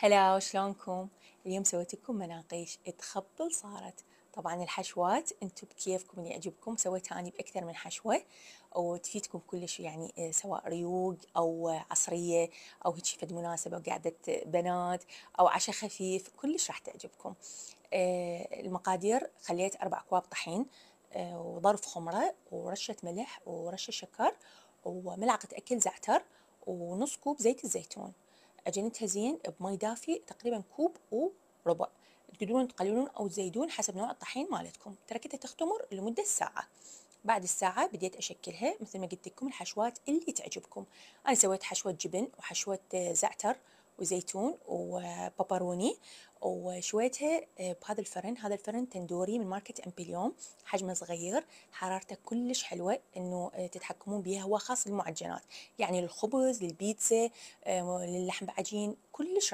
هلا شلونكم؟ اليوم سويت لكم مناقيش تخبل صارت. طبعا الحشوات انتم بكيفكم اللي يعجبكم، سويتها اني باكثر من حشوه وتفيدكم كلش، يعني سواء ريوق او عصريه او هيك فد مناسبه قعده بنات او عشاء خفيف، كلش راح تعجبكم. المقادير: خليت 4 أكواب طحين، وظرف خمره ورشه ملح ورشه شكر وملعقه اكل زعتر ونص كوب زيت الزيتون. عجنتها زين بمي دافي تقريبا كوب وربع. تقدرون تقللون او تزيدون حسب نوع الطحين مالتكم. تركتها تختمر لمده ساعه. بعد الساعة بديت أشكلها مثل ما قلت لكم الحشوات اللي تعجبكم. أنا سويت حشوة جبن وحشوة زعتر وزيتون وبابروني، وشويتها بهذا الفرن. هذا الفرن تندوري من ماركة أمبليوم، حجمه صغير، حرارته كلش حلوة إنه تتحكمون بيها. هو خاص للمعجنات، يعني للخبز، للبيتزا، للحم بعجين، كلش